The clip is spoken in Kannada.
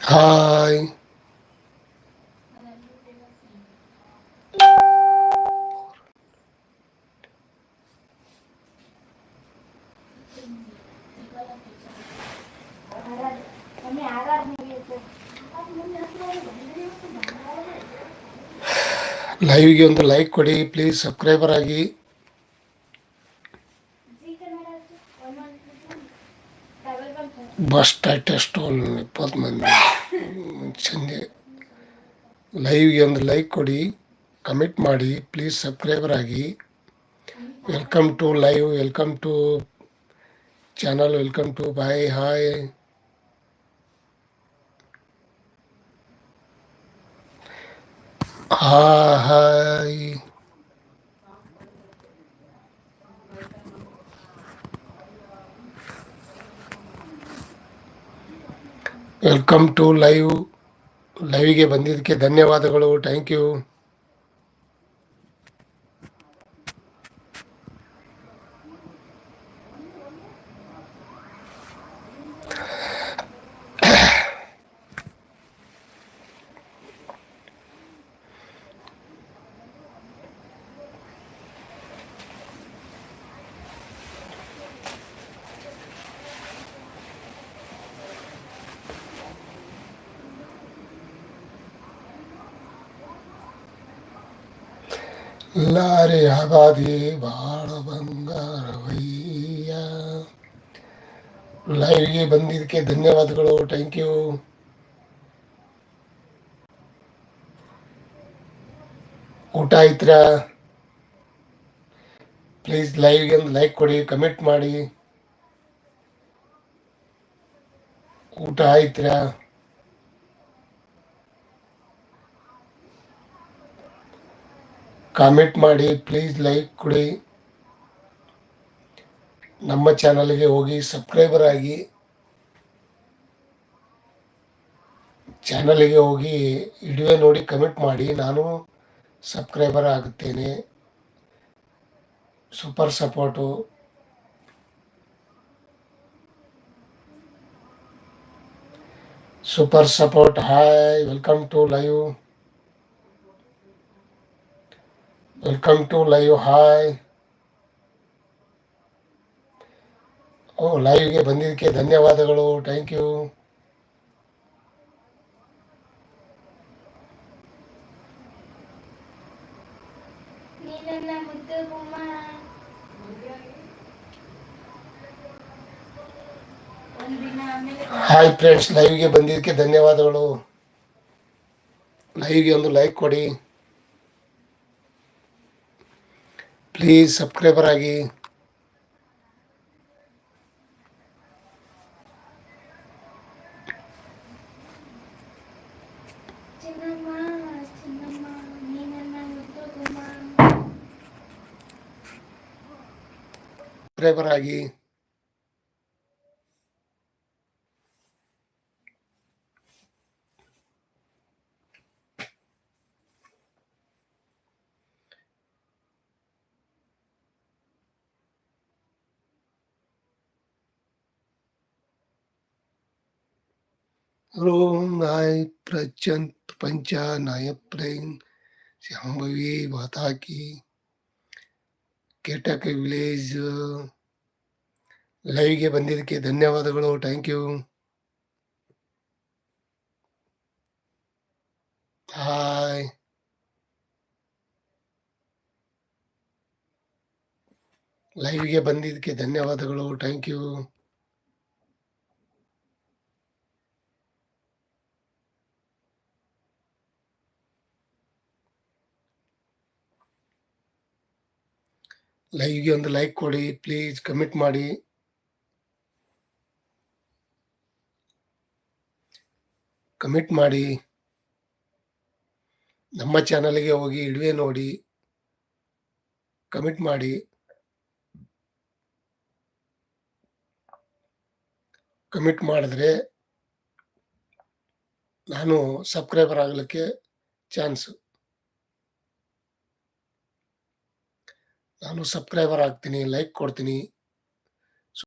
ಹಾಯ್. ಲೈವ್ಗೆ ಒಂದು ಲೈಕ್ ಕೊಡಿ ಪ್ಲೀಸ್, ಸಬ್ಸ್ಕ್ರೈಬರ್ ಆಗಿ. ಬಸ್ ಟೆಸ್ಟ್ 20 ಮಂದಿ ಸಂಜೆ. ಲೈವ್ಗೆ ಒಂದು ಲೈಕ್ ಕೊಡಿ, ಕಮೆಂಟ್ ಮಾಡಿ ಪ್ಲೀಸ್, ಸಬ್ಸ್ಕ್ರೈಬರ್ ಆಗಿ. Welcome to live, welcome to channel, welcome to bye. Hi. Hi. Welcome to live. ಲೈವ್ಗೆ ಬಂದಿದ್ದಕ್ಕೆ ಧನ್ಯವಾದಗಳು, ಥ್ಯಾಂಕ್ ಯು. ಲಾರೆ ಆಗಾದೆ ಬಾಳ ಬಂಗಾರವಯ್ಯ. ಲೈವ್ಗೆ ಬಂದಿದ್ದಕ್ಕೆ ಧನ್ಯವಾದಗಳು, ಥ್ಯಾಂಕ್ ಯು. ಊಟ ಆಯ್ತಾ? ಪ್ಲೀಸ್ ಲೈವ್ಗೆ ಒಂದು ಲೈಕ್ ಕೊಡಿ, ಕಮೆಂಟ್ ಮಾಡಿ. ಊಟ ಆಯ್ತಾ? ಕಾಮೆಂಟ್ ಮಾಡಿ ಪ್ಲೀಸ್, ಲೈಕ್ ಕೊಡಿ. ನಮ್ಮ ಚಾನಲ್ಗೆ ಹೋಗಿ ಸಬ್ಸ್ಕ್ರೈಬರ್ ಆಗಿ. ಚಾನಲ್ಗೆ ಹೋಗಿ ವಿಡಿಯೋ ನೋಡಿ ಕಮೆಂಟ್ ಮಾಡಿ, ನಾನು ಸಬ್ಸ್ಕ್ರೈಬರ್ ಆಗುತ್ತೇನೆ. Super support. Super support. Hi, welcome to live, welcome to live. Hi. ಲೈವ್ಗೆ ಬಂದಿದ್ದಕ್ಕೆ ಧನ್ಯವಾದಗಳು, ಥ್ಯಾಂಕ್ ಯು. ಹಾಯ್ ಫ್ರೆಂಡ್ಸ್, ಲೈವ್ಗೆ ಬಂದಿದ್ದಕ್ಕೆ ಧನ್ಯವಾದಗಳು. ಲೈವ್ಗೆ ಒಂದು ಲೈಕ್ ಕೊಡಿ ಪ್ಲೀಸ್, ಸಬ್ಸ್ಕ್ರೈಬರ್ ಆಗಿ. ಸಬ್ಸ್ಕ್ರೈಬರ್ ಆಗಿ. रोम नाय प्रचंड पंचा नाय प्रेम शांभवी माता की. ಕೇಟಕ ವಿಲೇಜ್ ಲೈವ್ಗೆ ಬಂದಿದ್ದಕ್ಕೆ ಧನ್ಯವಾದಗಳು, ಥ್ಯಾಂಕ್ ಯು. ಹಾಯ್. ಲೈವ್ಗೆ ಬಂದಿದ್ದಕ್ಕೆ ಧನ್ಯವಾದಗಳು, ಥ್ಯಾಂಕ್ ಯು. ಲೈವ್ಗೆ ಒಂದು ಲೈಕ್ ಕೊಡಿ ಪ್ಲೀಸ್, ಕಮೆಂಟ್ ಮಾಡಿ. ಕಮೆಂಟ್ ಮಾಡಿ. ನಮ್ಮ ಚಾನಲ್ಗೆ ಹೋಗಿ ವಿಡಿಯೋ ನೋಡಿ ಕಮೆಂಟ್ ಮಾಡಿ. ಕಮೆಂಟ್ ಮಾಡಿದ್ರೆ ನಾನು ಸಬ್ಸ್ಕ್ರೈಬರ್ ಆಗಲಿಕ್ಕೆ ಚಾನ್ಸು. ನಾನು ಸಬ್ಸ್ಕ್ರೈಬರ್ ಆಗ್ತೀನಿ, ಲೈಕ್ ಕೊಡ್ತೀನಿ.